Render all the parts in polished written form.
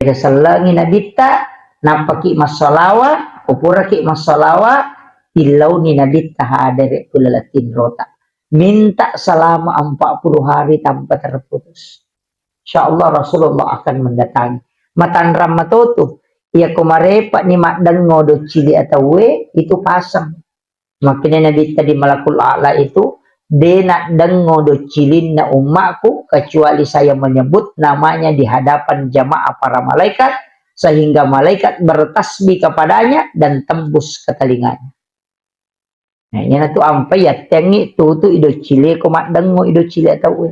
Salangi nabita napaki masalawa upuraki masalawa ilauni nabita hadere kulalatin rota minta selama 40 hari tanpa terputus. Insyaallah Rasulullah akan mendatangi matanram matoto ia kumarepa ni makdang ngodo cili atau we itu pasang makanya nabita di malakul a'la itu de nak dengo do cilin na umatku kecuali saya menyebut namanya di hadapan jamaah para malaikat sehingga malaikat bertasbih kepadanya dan tembus ke telinganya. Nah ini tu ampai ya tengi tu ido cili kumat dengo ido cili atau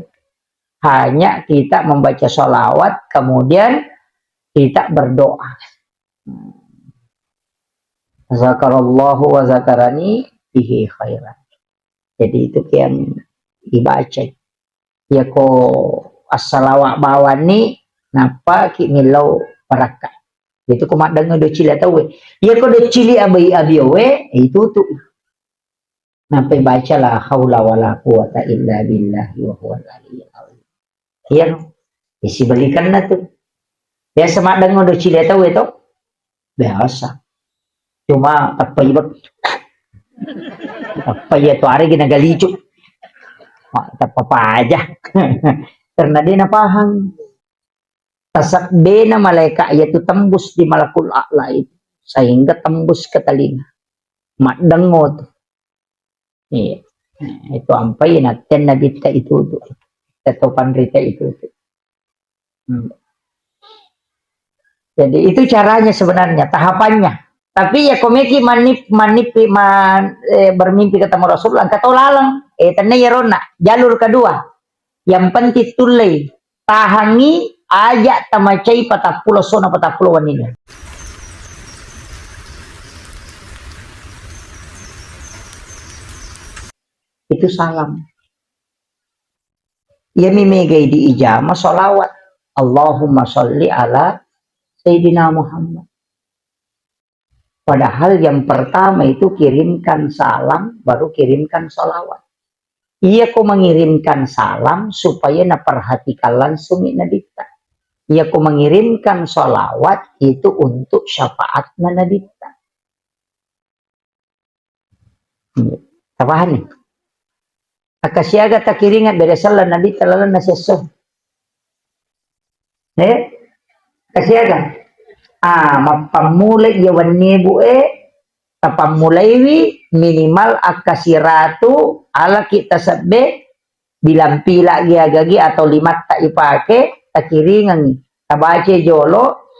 hanya kita membaca sholawat kemudian kita berdoa. Zakarallahu wa zakarani bihi khairan. Jadi itu yang dibaca. Ya ko as-salawat bawani napa ki milau baraka. Itu ko madang do cili atau ya ko do cili abai abiwe itu tu. Napa baca la haula wala quwata illa billahi wa huwal aliyyul azim. Ya isi balikan na tu. Biasa madang do cili atau itu biasa. Cuma apa ibak apa ya tuh hari ginagalicu tak apa aja karena dia napahang tasak bena malaikat yaitu tembus di malakul a'la itu sehingga tembus ke telinga makdengot iya itu ampai naten nabita itu tuh tetopan rita itu tuh. Jadi itu caranya sebenarnya tahapannya. Tapi ya komiki bermimpi ketemu Rasulullah kata lalang ya rona jalur kedua yang penting tulai tahangi ajak tamacai patapulo sona patapulo wanita itu salam ya mimegai di ijamah sholawat Allahumma sholli ala Sayyidina Muhammad. Padahal yang pertama itu kirimkan salam, baru kirimkan sholawat. Ia ko mengirimkan salam supaya naperhatikan langsung nabita. Ia ko mengirimkan sholawat itu untuk syafaat nabita. Tapahan nih. Akasyaga takiringat dari salam nabita lalan naseso. Kasyaga. Mapamulay yawan nibu tapamulaiwi minimal akasiratu ala kita sabi bilang pila giagagi atau limat tak ipake takiringan tabace jolo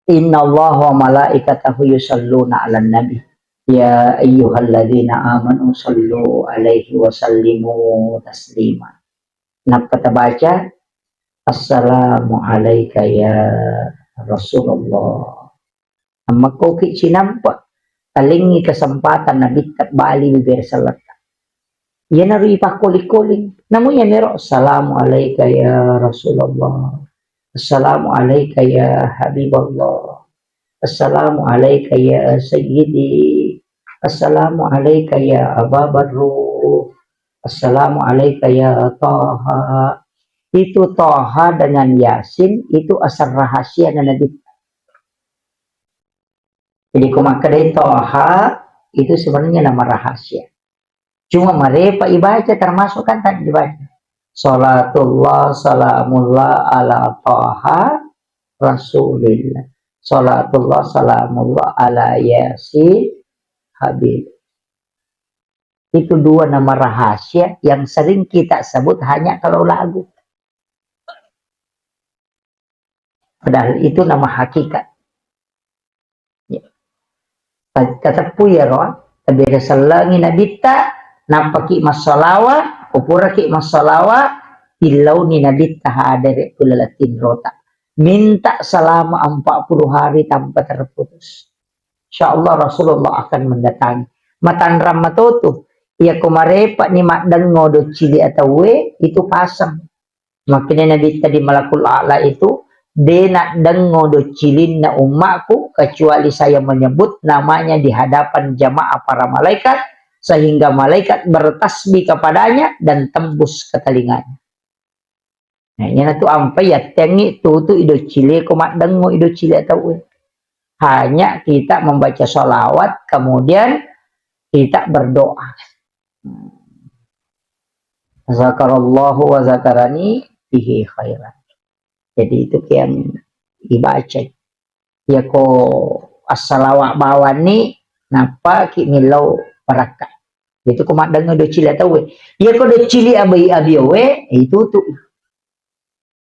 innallaha wa malaikatahu yusalluna 'alan nabi ya ayyuhalladzina amanu sallu alaihi wa sallimu taslima napa tabaca assalamu alayka ya Rasulullah. Amma koki sinampa talingi kesempatan nabi kat bali bibir salat. Ya nari pakuling-kuling. Namun ya mero assalamu alayka ya Rasulullah. Assalamu alayka ya Habiballah. Assalamu alayka ya Sayyidi. Assalamu alayka ya Aba Barru. Assalamu alayka ya Taha. Itu Toha dengan Yasin itu asal rahasia dan Nabi. Jadi kumakadai Toha itu sebenarnya nama rahasia. Cuma mereka ibaca termasuk kan tadi dibaca. Salatullah salamullah ala Toha Rasulillah. Salatullah salamullah ala Yasin Habib. Itu dua nama rahasia yang sering kita sebut hanya kalau lagu. Padahal itu nama hakikat. Ya. Kata puya roh, tabira salangi nabita, napaki masalawa, upuraki masalawa, ilauni nabita hadere kulalatin rota. Minta selama 40 hari tanpa terputus. Insyaallah Rasulullah akan mendatangi. Matanram matoto, ia kumarepa ni makdang ngodo cili atau we, itu pasang. Makanya nabita di malakul a'la itu, de nak dengo do cilin na umatku kecuali saya menyebut namanya di hadapan jamaah para malaikat sehingga malaikat bertasbih kepadanya dan tembus ke telinganya. Nah, tu ampai ya tengi tu ido cile ko mak dengo ido cile tahu. Hanya kita membaca sholawat kemudian kita berdoa. Zakarallahu wa zakarani bihi khairan. Jadi itu yang dibaca. Ya ko as-salawat bawani napa ki milau barakat. Itu ko mak dengo do cile tahu. Ya ko do cile abai abiwe itu tu.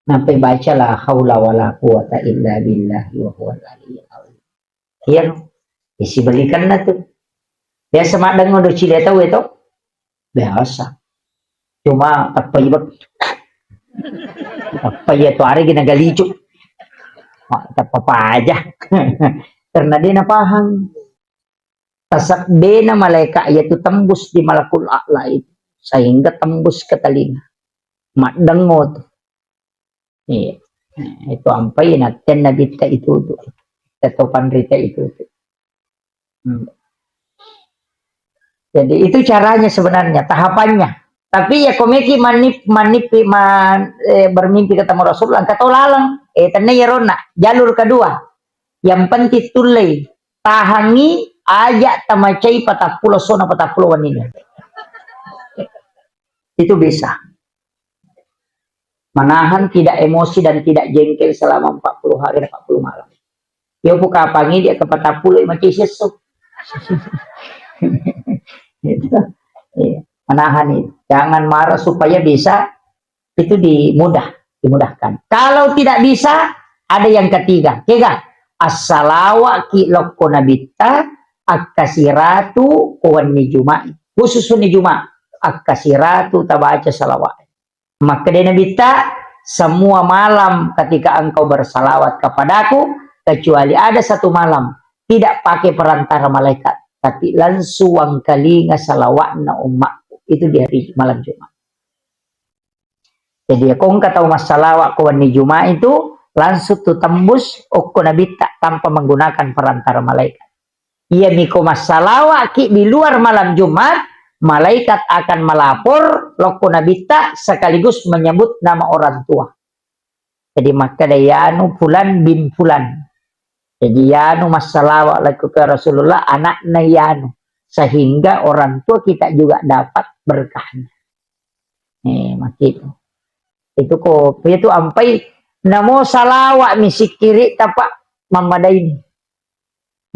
Napa baca la haula wala quwata illa billah wa huwal aliyyul azim. Iya, isi belikan na tuh. Biasa mak dengo do cile tahu itu. Biasa. Cuma apa ya tuh hari gina galicu. Apa aja. Karena dia napahang. Tasak bena malaikat yaitu tembus di malakul a'la itu. Sehingga tembus ke telinga. Mak dengo tuh. Iya. Itu ampai naten nabi ta itu tuh. Tetopan rita itu tuh. Jadi itu caranya sebenarnya, tahapannya. Tapi ya komeki bermimpi ketemu Rasulullah kata lalang tanya ya rona jalur kedua yang penting tulai tahangi ajak tamacai patapulo sona patapulo wanita itu bisa menahan tidak emosi dan tidak jengkel selama 40 hari 40 malam ya buka pangi dia ke patapulo macam sesuk gitu. Iya. Menahan itu. Jangan marah supaya bisa itu dimudahkan. Kalau tidak bisa, ada yang ketiga. Kega, as-salawa ki lokko nabita ak-kasiratu kuwan ni Jumat. Khusus ni Jumat. Ak-kasiratu tabaca salawat. Maka dia nabita semua malam ketika engkau bersalawat kepadaku kecuali ada satu malam tidak pakai perantara malaikat tapi langsung kali ngasalawatna umat itu di hari malam Jumat. Jadi kong kata masalah kawan di Jumat itu langsung tu tembus okko nabita tanpa menggunakan perantara malaikat. Ia miko masalah ki di luar malam Jumat malaikat akan melapor lokko nabita sekaligus menyebut nama orang tua. Jadi maka dayanu Fulan bin Fulan. Jadi yanu masalah laku ke Rasulullah anaknya yanu. Sehingga orang tua kita juga dapat berkahnya. Makin itu kok itu ampai namo salawat misi kiri tapak memadai ini.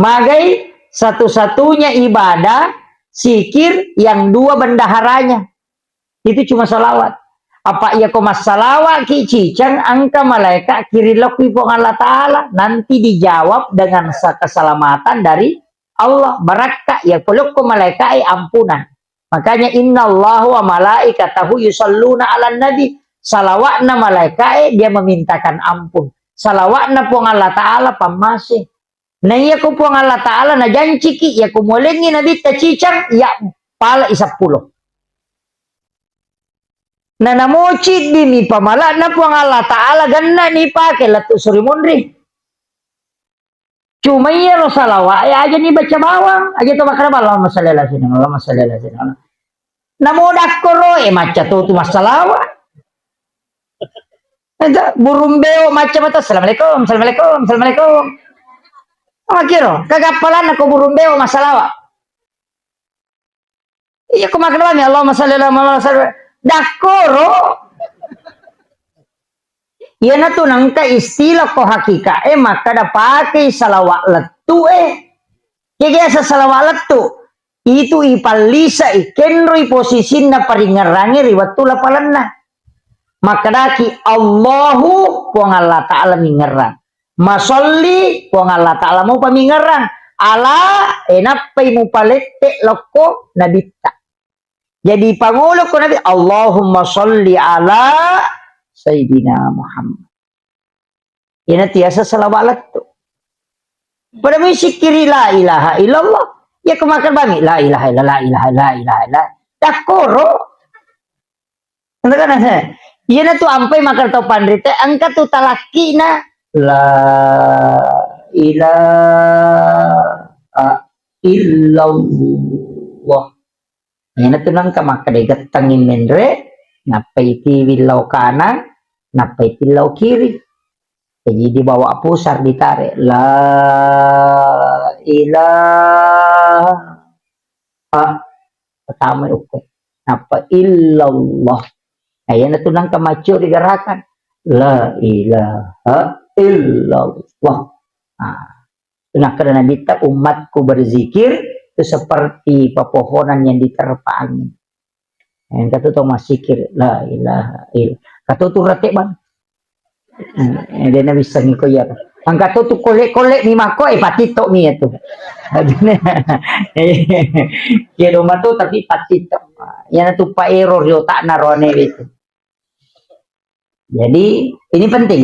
Magai satu-satunya ibadah sikir yang dua bendaharanya. Itu cuma salawat. Apa ia kau masalawat ki cicang angka malaikat kiri lokwi pong Allah Ta'ala nanti dijawab dengan keselamatan dari Allah barakah ya peluk ke malaikat ampunan. Makanya innallahu wa malaikatahu yusalluna 'alan nabi. Salawatna malaikat dia memintakan ampun. Salawatna pong Allah Ta'ala pamasih. Nah iya ko pong Allah Ta'ala na janji ki ya kumulengi nabi ta cicang ya pala 10. Nah namoci di mi pamala na pong Allah Ta'ala ganda ni pakai latu suri munri. Cuma iya lo salawat ya aja nih baca bawang aja tuh makna Allahumma shalli ala sayyidina Allahumma shalli ala sayyidina. Namo dakoro maca tuh masalawat. Ada burung beo macam itu assalamualaikum assalamualaikum assalamualaikum. Makiro kagapalan ako burung beo masalawat. Iya ko makna mi Allahumma shalli ala Muhammad dakoro. Iya na tuh nangka istilah ko hakika maka da pakai salawat letu kaya sa salawat letu itu ipalisa ikenroy posisi na paringarangi riwatula palanna maka daki Allahu puang Allah Ta'ala mingerang masolli puang Allah Ta'ala mo pamingerang ala enapay mo palete loko nabita jadi pangulo ko nabi Allahumma sholli ala Sayyidina Muhammad. Ini tiasa salawat tu. Pada misikiri la ilaha illallah. Ya kemakan bami la ilaha illallah la ilaha illallah. Takoro. Kan iya na tu ampai makar tau pandrite angkat tu talakina la ilaha illallah. Ini na tu nang kamak degat tangin menre. Napai ti wilau kanan napai tilau kiri. Jadi dibawa pusar ditarik. La ilaha pertama oke. Napa illallah. Nah, yan tunang kamacho digarakan. La ilaha illallah. Nah, nah karena kita umatku berzikir itu seperti pepohonan yang diterpa angin. Yang kata tu masikir la ilaha illallah. Kata tu rate bang. Dia na bisa ngiko ya. Ang kata tu kolek-kolek ni mako patito mi itu. Kira rumah tu tapi patito. Yan tu pa error yo tak narone itu. Jadi ini penting.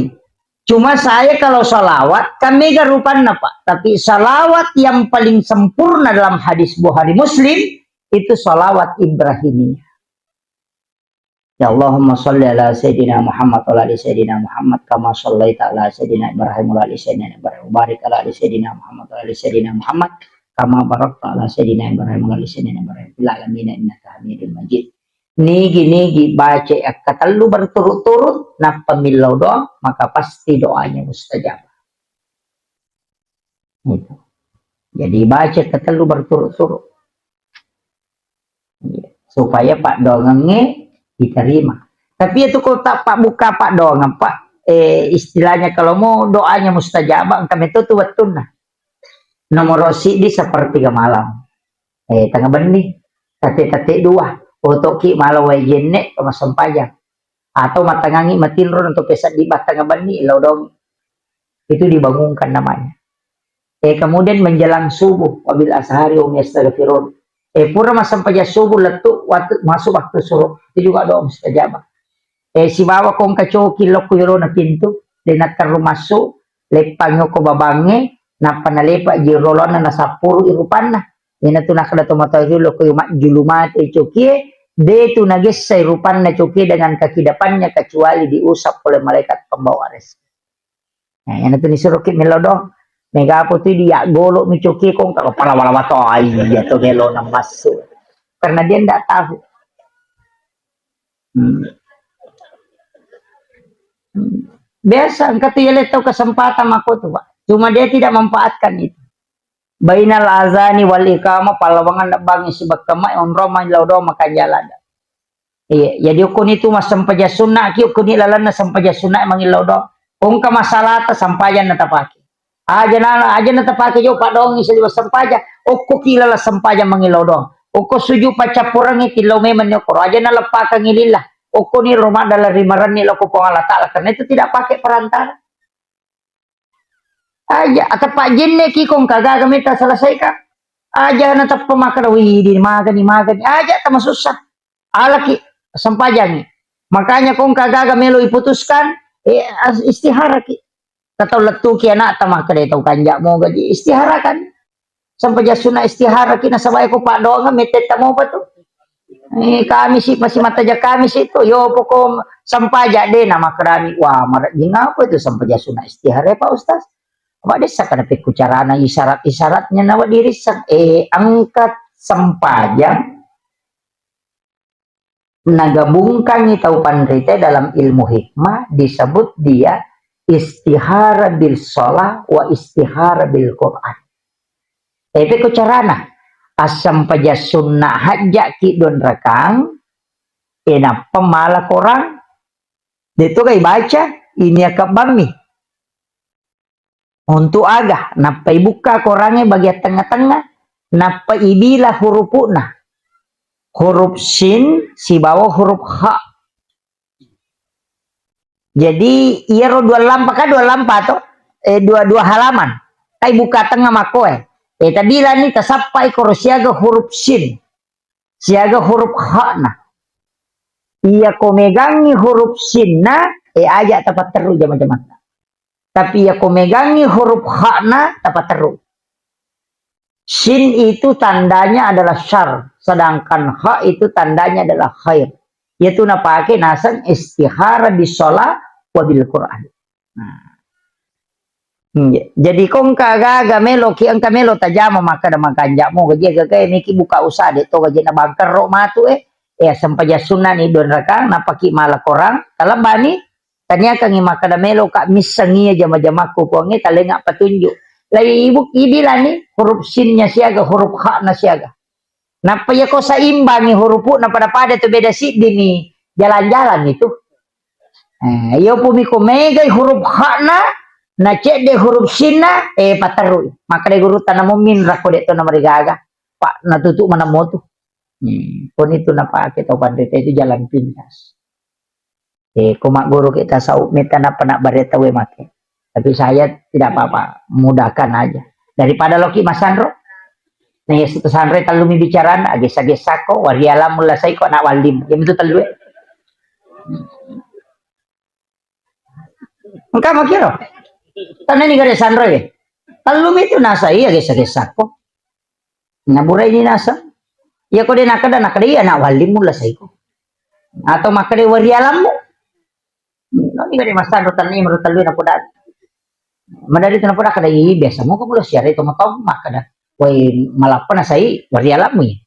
Cuma saya kalau salawat, kami garupan apa? Tapi salawat yang paling sempurna dalam hadis Bukhari Muslim, itu salawat Ibrahimiyah. Ya Allahumma salli ala Sayyidina Muhammad wa ala Sayyidina Muhammad, kama sallaita ala Sayyidina Ibrahim wa ala Sayyidina Ibrahim, barik ala Sayyidina Muhammad wa ala Sayyidina Muhammad, kama barakta ala Sayyidina Ibrahim wa ala Sayyidina Ibrahim, fil alamin innaka Hamidum Majid. Nigi baca katalu berturut-turut nak pemilau doa maka pasti doanya mustajab. Gitu. Jadi baca katalu berturut-turut supaya pak doangnya diterima. Tapi itu kalau tak pak buka pak doang pak istilahnya kalau mau doanya mustajab kami itu tuh betul nah. Nomor di sepertiga malam. Tengah benih tete dua. Untuk ki malau wajene ke masampayang atau matangangi matilron untuk pesat di batang bani laudong itu dibangunkan namanya. Kemudian menjelang subuh wabil ashari um yastaghfirun. Pura masampaya subuh letuk waktu masuk waktu suruh itu juga doa mustajabah. Si bawa kong kacoki lokku na pintu denakar masuk lepangyo ko babange na panalepa jirolona na sapuru irupanna. Ina tu nak ada tomato dulu ko yung julumat coki de tu nagis sa irupan na coki dengan kaki depannya kecuali diusap oleh malaikat pembawa rezeki. Nah, yan tu ni surukit melodong. Mega po tu dia golok mi coki kong kalau pala-wala to ay dia to melo na masuk. Karena dia ndak tahu. Biasa engkau tu yele tahu kesempatan aku tu Pak. Cuma dia tidak memanfaatkan itu. Bainal azani wal iqamah palawangan bangi sibak kamai umroh man laudo makan jalan. Iya, jadi ukun itu mas sampaja sunnah ki ukun ilalan na sampaja sunnah mangi laudo. Kung ka masalah ta sampajan na tapaki. Aja na tapaki jo padong isi liwas sampaja. Ukku kilala sampaja mangi laudo. Ukku suju pacapurang iti laume man yokoro. Aja na lepaka ngilillah. Ukku ni rumah dalam rimaran ni loko pengala ta'ala. Karena itu tidak pakai perantara. Aja atau pak jinne ki kong kagak kami tak selesaikan aja natap pemakar di makan aja tak susah alaki sampajang makanya kong kagak kami lo iputuskan istihara ki atau letu ki anak tamak kade tau kanjak mau gaji istihara kan sampai jasuna istihara ki nasabay ko pak doang metet mo pa to kami sih masih mata aja kami sih itu yo pokok sampaja deh nama kerani wah marat apa itu sampai jasuna istihara pak ustaz. Apa desa kana pikucarana isyarat-isyaratnya nawa dirisan angkat sempajang nagabungkan itau pandrite dalam ilmu hikmah disebut dia istihara bil sholah wa istihara bil Quran. Pikucarana asam paja sunnah hajak ki don rakang ena pemala korang itu kay baca ini akabami untuk agah napa ibuka korangnya bagian tengah-tengah napa ibilah hurufuna huruf sin si bawah huruf ha jadi iya dua lampa atau dua halaman ay buka tengah makoe tadi lah nih tasapai koro siaga huruf sin siaga huruf ha nah iya ko megangi huruf sin na aja tepat teru jama-jama tapi ya kau megangi huruf hakna dapat terus. Sin itu tandanya adalah syar, sedangkan ha itu tandanya adalah khair. Yaitu napake nasan istihara di sholat wabil Quran. Jadi kong kagak melo ki ang kamelo tajama maka da makanjak mo gaji gagay miki buka usaha de to gaji na bangker ro matu sampai sunnah ni don rakang napaki mala korang kalambani Tanya kang makadamelo kak misangia jama-jamaku kuangi talengak petunjuk. Lai ibu ibilan ni huruf sinnya siaga, huruf ha na siaga. Napa ya kau saimbangi huruf u na pada tu beda si dini jalan-jalan itu. Iyo pumi ko mega huruf ha na cek de huruf sinna patarui. Maka de guru tanamumin rako de to na marigaga. Pak natutu mana motu. Pun itu napa kita pandai itu jalan pintas. Kumak guru kita saumit na nak bareta we make. Tapi saya tidak apa-apa, mudahkan aja. Daripada Loki Mas Sandro, nih itu Sandro talumi bicaraan, ages-ages sako, wariala mula saya kok nak walim, yang itu talu. Engkau makiro, tanah ni gare Sandro ya, talumi itu nasa iya ages-ages sako, naburai ni nasa, ya kau dia nakada iya nak walim mula saya kok, atau makade warialamu, ni gare Mas Sandro tanah ni menurut talu nak kudat. Madari itu nampak kada biasa mau kamu lo siara itu mau makada woi malapan asai wariala mu ya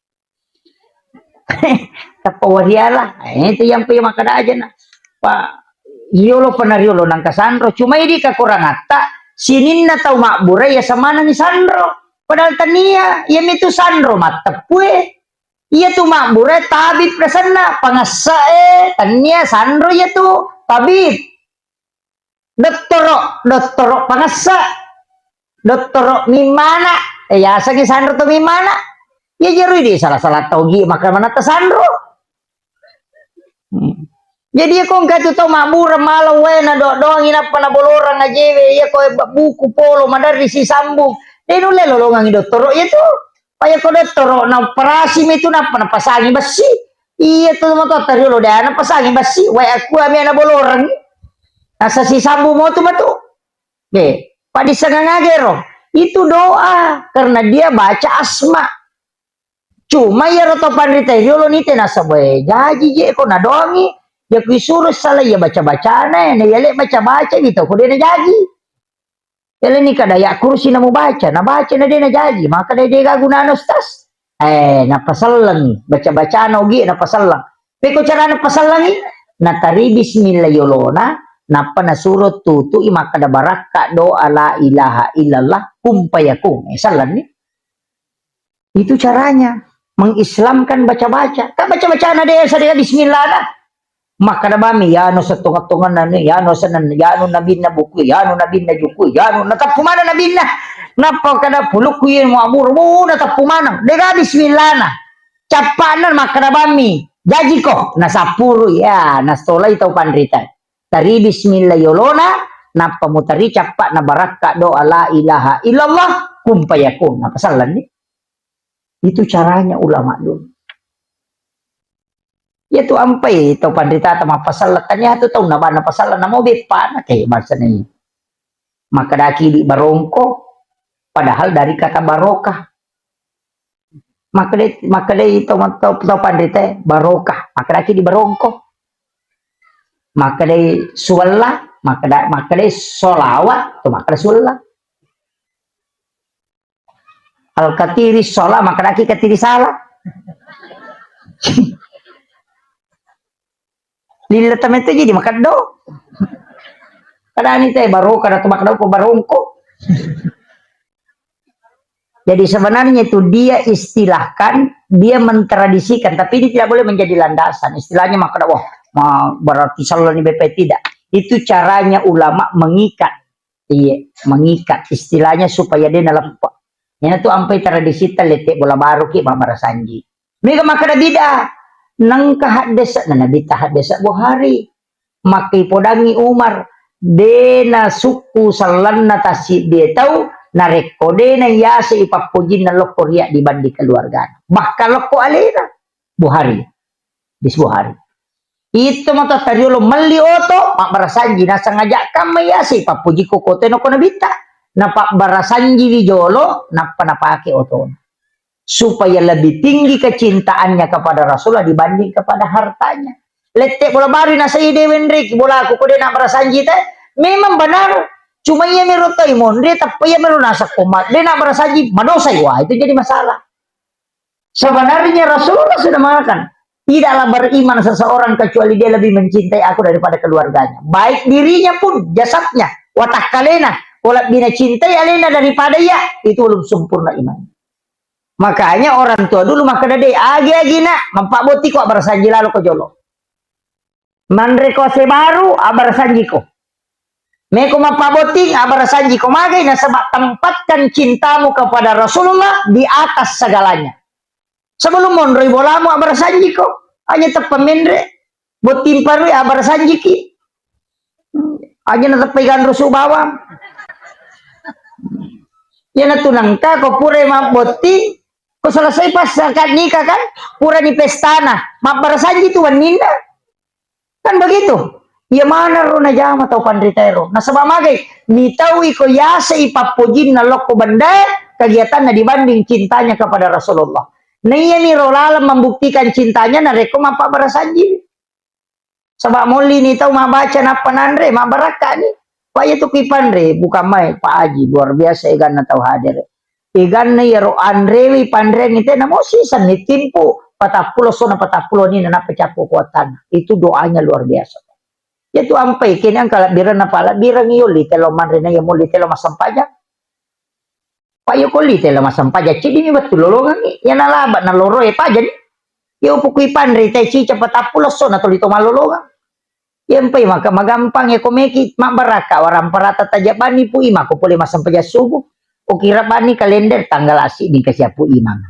tapi wariala itu yang punya makada aja na pak yolo penariolo nangka Sandro cuma ini kakurang ata sinin na tau makbura ya sama ni Sandro padahal tania ya itu Sandro matepue iya tu makbura tabib presana pangasa tania Sandro ya tu tabib doktoro pangasa doktoro mimana ya sagi Sandro to mimana ya jeru di salah-salah togi maka mana ta Sandro jadi ko ngatu to mabura malo wena doang ina pana bolorang ajewe ya ko buku polo madari si sambung denu le lolongang doktoro ya tu paya ko doktoro na operasi itu na pasangi besi iya to mo to tariolo dana pasangi besi wa aku ami ana bolorang asa si sambu mau tuh batu, Pak disangangagero itu doa karena dia baca asma. Cuma ya roto pandita yolo nite nasa boy jaji je ko na doangi ya kuisuruh salah ya baca na ya lek baca gitu ko dia na jaji. Ele ni kada ya kursi na mo baca na dia na jaji maka dia gaguna nostas. Na pasallang baca na ugi na pasallang. Pero cara na pasallang na tari bismillah yolona napa nasurut tutu ima kada baraka doa la ilaha illallah kumpayakum salah nih itu caranya mengislamkan baca-baca kan baca-baca na dia sadaya bismillah nah maka da bami ya no setungat-tungan na ya no sanan ya no nabi na buku ya no nabi na juku ya no natapumana nabi na napa kada puluk kuyen mo amur mo natapumana dega bismillah na capanan maka da bami jaji ko nasapuru ya nastola itu pandritan tari bismillah yolona na pamutari capak na baraka doa la ilaha illallah kumpayakun na pasalan ni itu caranya ulama dulu ya tu ampai itu pandita tama pasalatannya tu tahu na pasalan na mo bepa na kay bahasa ni maka daki di barongko padahal dari kata barokah maka de itu tahu pandita barokah maka daki di barongko maka dari sualla maka dari solawat tu maka dari sualla al katiri sholat maka dari katiri salah lila tamen tu jadi maka do kada ni teh baru kada tu maka do barongko jadi sebenarnya itu dia istilahkan dia mentradisikan tapi ini tidak boleh menjadi landasan istilahnya maka wah berarti salah ni BP tidak itu caranya ulama mengikat mengikat istilahnya supaya dia nalempak ini tuh ampai tradisi letek bola baru ki mamara sanji mega maka bida nang kahadesa na nabita hadesa Buhari maki podangi Umar dena suku salanna tasi dia tahu na rekode na yasa ipapujin na loko riya dibanding keluarga bahkan loko alena Buhari bis Buhari itu mata tariolo mali oto mak barasanji nasa ngajak kami ya si papuji kokote no kono bita napak barasanji di jolo napa napake oto supaya lebih tinggi kecintaannya kepada Rasulullah dibanding kepada hartanya letek bola baru nasa ide wendrik bola aku kode nak barasanji teh memang benar cuma ia meroto imon dia tapi ia merunasa komat dia nak barasanji madosa wah itu jadi masalah sebenarnya Rasulullah sudah mengatakan Tidaklah beriman seseorang kecuali dia lebih mencintai aku daripada keluarganya. Baik dirinya pun, jasadnya. Watak kalena. Walau bina cintai alena daripada ya. Itu belum sempurna iman. Makanya orang tua dulu maka dade agi-agi nak. Mampak boti kok bersanji lalu ke jolo. Mandre ko sebaru abar sanji ko. Meko mapaboting abar sanji ko magay na sebab tempatkan cintamu kepada Rasulullah di atas segalanya. Sebelum monroy bolamu abar sanji ko. Hanya tepemendre. Botim parui abar sanji ki. Hanya natepigan rusuh bawang. Ya natunang ka ko pure maboti. Ko selesai pas akad nikah kan. Pura di pestana. Mabar sanji tuan ninda. Kan begitu. Ya mana ro na jama tau pandritero. Nah sebab magay. Nitaw iko yasa ipapujin na loko benda. Kegiatan na dibanding cintanya kepada Rasulullah. Nah iya nih Rolalam membuktikan cintanya na rekom apa barasanji. Sebab muli nih tahu baca napa nandre mabaraka nih. Pak itu kipandre bukan mai Pak Haji luar biasa egan na tahu hadir. Egan na yaro andrewi pandre nite na mo sisan ni timpo patapulo so na patapulo ni na pecah kuatan. Itu doanya luar biasa. Yaitu ampai kini ang kalabiran na pala birang yuli telo manre na yamuli telo masampaja. Pak yo koli tela masampaja cidi ni betul lolongan ni ya nalaba na loro e paja ni yo pukui pandre tai ci cepat apulos so na tolito malolongan yempai maka magampang ya komeki mak baraka orang parata tajabani pu ima ko pole masampaja subuh o kira bani kalender tanggal asi di kasiapu imam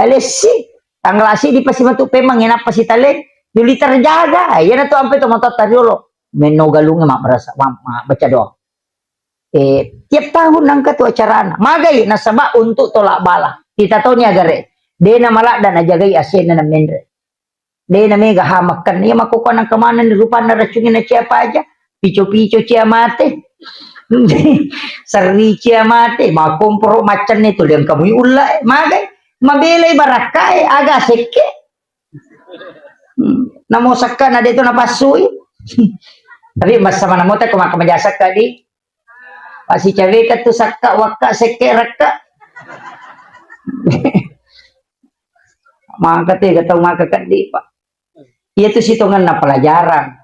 alesi tanggal asi di pasimatu pemang ena pasitalen yuli terjaga ya na to ampe to motot tariolo menogalunga mak berasa mak baca doa tiap tahun nangka tu acara magai nasaba untuk tolak bala kita tahu ni agare de na malak dan ajagai asin na mendre de na mega hamakan ni makukuha ng kamanan ni rupa na racungin na siapa aja pico-pico cia mate seri cia mate makumpro macan ni tu yang kamu ulah magai mabelay barakai aga seke namo sakka na dito na pasui tapi mas sama namo ta kumakamajasa ka di pasti cewek tu sakka wakka seke rakka maka te gatau maka di pak itu situngan na pelajaran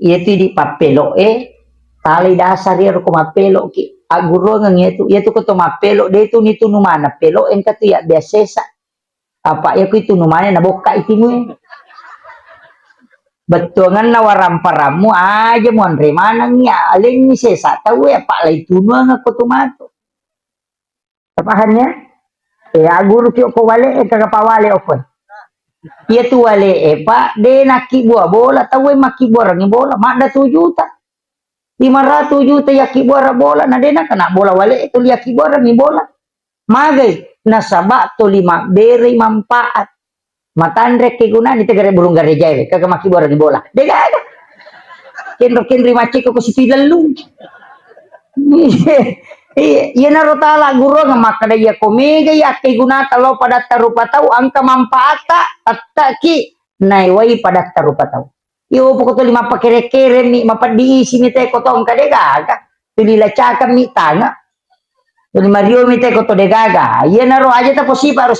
itu di papelo tali dasar ya ko mapelo ki aguro ngang itu ko to mapelo de itu nitu numana pelo en katu ya biasa apa ya ko itu numana na boka itimu betongan na waramparamu aja mo andre manang ya alin ni sesa tahu ya pak lai tunua nga kotumato tapahannya ya guru kyo ko wale kagapawale ofon iya tu wale pak de naki buah bola tahu maki buah rangi bola mak da 7 juta 500 juta yaki buah bola na de na kena bola wale itu yaki buah rangi bola magai nasaba to 5 beri manfaat matandrek ke guna ni tegare bulung gareja kagak maki buah rangi bola de gaga kendri maci ko si pilalu iya narotala guru nga makada ya komega ya ke guna talo pada tarupa tahu angka manfaata attaki naiwai pada tarupa tahu yo pokok 5 pakere-kere mi mapadiisi mi te kotong kade gaga pilila cakam mi tanga Jadi Mario mi te koto de gaga iya naro aja ta posipa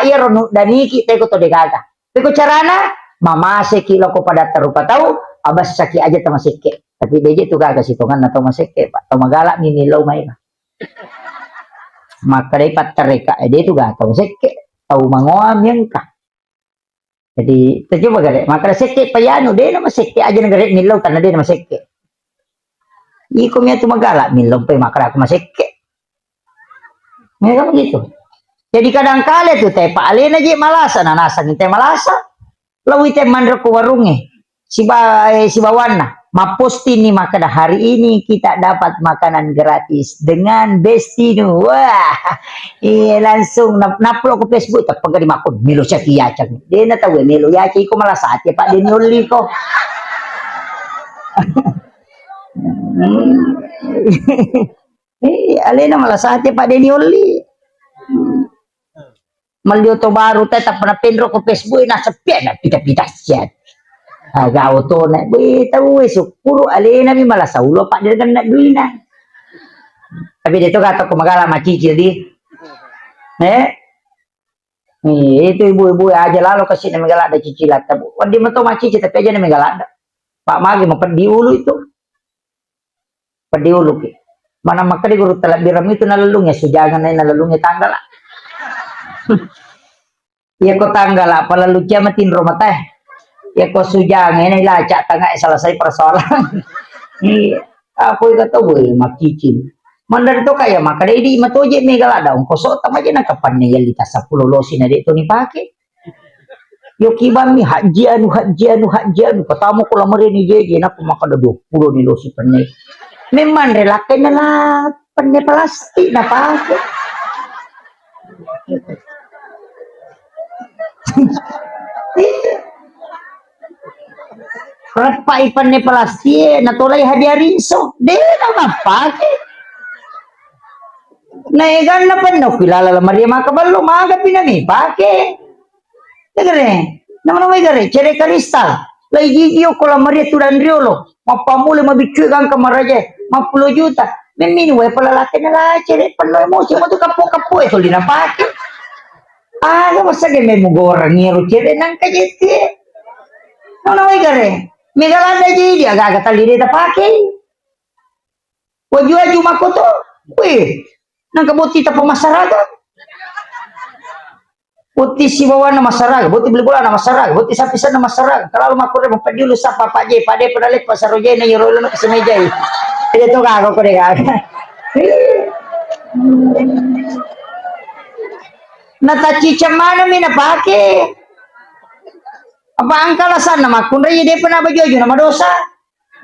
ya ro daniki te koto de gaga te ko carana mama seki loko pada tarupa tahu abas saki aja ta masike tapi deje tu gaga sitongan atau masike pak to magala mi nilaw may maka dapat tereka dia tu gaga tahu masike tahu mangoam yang ka jadi tercoba gare maka seke payano de na masike aja negare nilaw tan de na masike iko mi tu magala nilaw pe maka aku masike mereka begitu. Jadi kadang-kala tuh teh Pak Alena aja malasa nasa teh malasa. Lalu teh mandra ku warunge. Si bawana maposti nih maka hari ini kita dapat makanan gratis dengan Bestino. Wah, iya langsung naplo ke Facebook tak pagari makon milo caki yacang. Dia na tahu milo yaci ko malasa ate Pak Denioli ko. Alena malasa ate Pak Denioli. Malioto baru tetap pernah pendro ke Facebook na sepian na pita-pita siat. Aga auto na tahu sukuru alena mi malasa ulo Pak dia kan nak duina. Tapi dia tu kata ko magala macicil di. Itu ibu-ibu aja lalu kasih nama galak ada cicilan. Wadi mentok maci tapi aja nama galak ada. Pak Magi mau pergi ulu itu. Pergi ulu ki. Mana maka di guru telat biram itu nalalungnya sujangan nalalungnya tanggal lah. Ya kok tanggal lah, pala lucia matin rumah teh. Ya kok sujangan ini lacak tengah selesai persoalan. Iya, aku kata gue mak cicil. Mandar itu kayak maka di matoje megal ada kosok sama aja nak kapan nih ya lita 10 losin ada itu nih pakai. Yo kibami haji anu katamu kula mari ni jeje nak maka ada 20 nih losi penne. Memang relakan lah penne plastik na pakai. Repa ipan ni plastik na tulay hadiah riso. Di na pakai. Naigan na panok kilala la Maria makabalo maga pinami pake. Tegere, naman may gare, cere kristal. Lai gigiyo ko la Maria Tudandriolo. Mapamuli mabicu kang kamaraje, 50 juta. Memini we palalaki na la cere pano emosi mo to kapo ito lina pake. Ah, masa ge me mugorang ngiro cere nang kajete. Naman may gare, megalanda ji dia gaga talide ta pake. Waju makoto. Wih, nang kabuti ta pemasyarakat. Buti si bawa na masyarakat, buti beli bola na masyarakat, buti sapisan na masyarakat. Kalau makure mo padiulo sa papaje, pade padalit pasaroje na yoro na sa mejay. Ito ka ako kore ka. Natachicha mana mi na pake. Apa angkalasan na makunda yede pa na bajojo na madosa.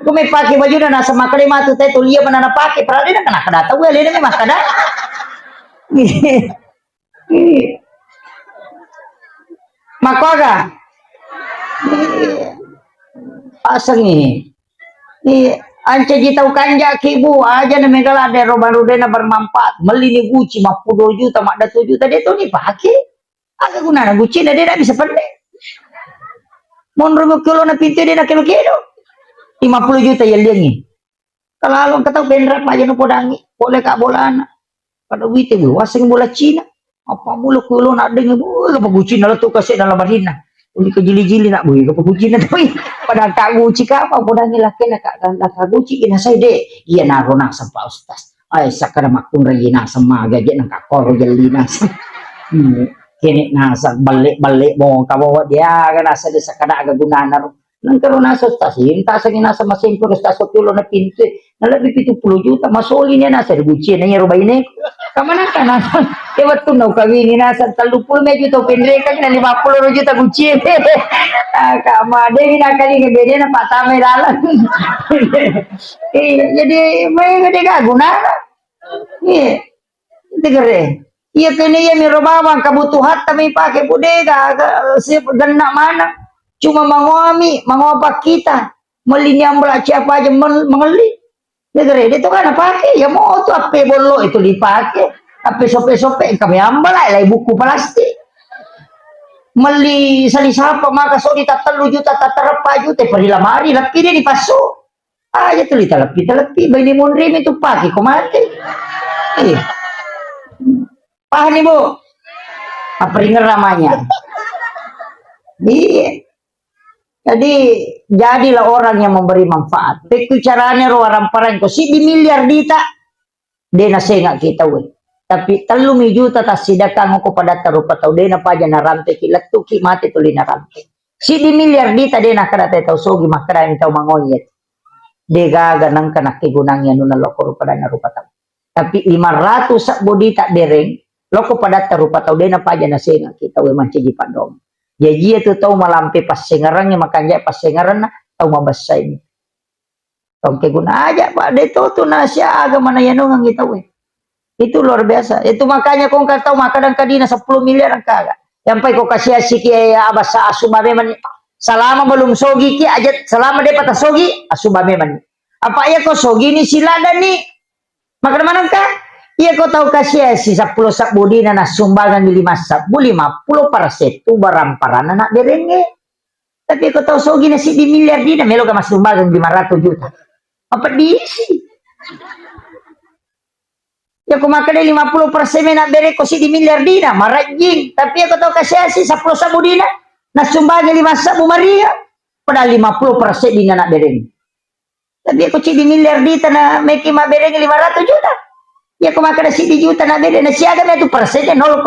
Kung may pake baju na nasa makare matu tayo tuliya pa na napake, para din na kanakadata, well, yun na may makada. Makoga. Asang ini. Anca jitau kanja kibu aja na megala de robarude na bermanfaat. Melini Gucci 50 juta, mak 2 juta dia tuh nih pakai. Agak guna na Gucci na dia tak bisa pendek. Monro kilo na pintu dia na kilo 50 juta ya liangi. Kalau alon kata benrat aja no podangi, boleh kak bola anak. Pada wite bu, wasing bola Cina. Apa mulu kulo nak dengar bu, apa Gucci na tu kasih dalam barina. Uli kejili-jili nak bu, apa Gucci na tu. Pada kak Gucci kak apa podangi laki nak kak Gucci kena saya dek. Iya naro nak sampai ustaz. Ay sakara makun ragi nak sama gajet nak kak koro jeli nas. Kini nasa balik mo kabawa dia kan nasa de sakara agak guna naro. Nang karon nasa stasiun, ta sa ginasa masimpo na stasyon tulo na pinto. Nalabi 70 juta, masuli niya nasa Gucci na niya rubay na. Kamana ka nasa, kaya tunaw kami ni nasa talupul medyo to pinre ka na 50 juta Gucci. Kama, de ginakali nga bede na patamay lalang. Jadi may gede ka guna na. Tigre. Iya kini may robawang kabutuhan ta may pake bodega, ganda mana. Cuma mengopak kita melinyam belak siapa aja mengeli. Negeri itu kan pakai ya mau tuh apa bolo itu dipakai, apa sope kami ambil lah buku plastik. Meli sali siapa maka so di 3 juta tatarapa juta per lamari lebih dia dipasuk. Aja tuh lebih bini munrim itu pakai kok mati. Paham nih bu? Apa ingat namanya? Iya. Jadi jadilah orang yang memberi manfaat. Itu caranya orang parang ko si miliar dita dia nasenga kita we. Tapi 3 juta tas sidakan ko pada tarupa tau dia na paja na rante kilat tuki mati tuli na rante. Si miliar dita dia nakada tau sogi makarain tau mangonyet. Dia gaga nang kanak kigunangnya nuna loko pada na rupa tau. Tapi 500 sak bodita dereng loko pada tarupa tau dia na paja nasenga kita we manci padom. Jadi itu tahu malampi pas sengarangnya makanya pas sengaran tahu mabasa ini. Tahu keguna aja pak itu tuh nasi agama mana yang nungang kita we. Itu luar biasa. Itu makanya kau nggak tahu makadang kadina 10 miliar kagak. Sampai kau kasih asiki abasa asumame man. Selama belum sogi ki aja selama dia patah sogi asumame man. Apa ya kau sogi ni silada nih. Maka mana kah? Iya kau tahu kasih si 10 sak budi na sumbangan 5 sak, 50% tu barang parana nak derenge. Tapi kau tahu sogi nasi di miliar dina melo ka mas sumbangan 500 juta. Apa diisi? Ya kumaka deh 50% na bere ko si di milyardina, marajing. Tapi ako to kasi si 10 sabu dina, nasumbagi 5 sabu Maria. Padahal 50% dina na bere. Tapi ako si di milyardita na may kimabere 500 juta. Ya kumaka na si di juta na bere, na siya na itu persennya 0,01%.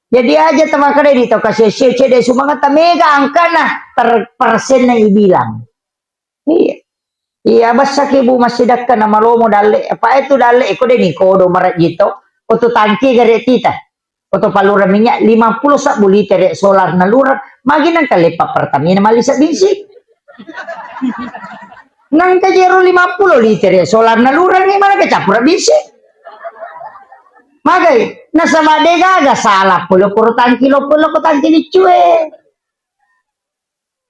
Jadi aja teman kada dito kasi CD sumangat mega angka na persen na ibilang. Iya. Iya basta ke bu masih dakka na malomo dalle apa itu dalle iko de nikodo marat jito oto tangki gare tita oto palura minyak 50 sak liter solar na lura maginan kalepa pertamina malisa bisi nang kajero 50 liter solar na lura ni mana kecapura bisi magai nasa madega aga salah pulo tangki lo ko tangki dicue.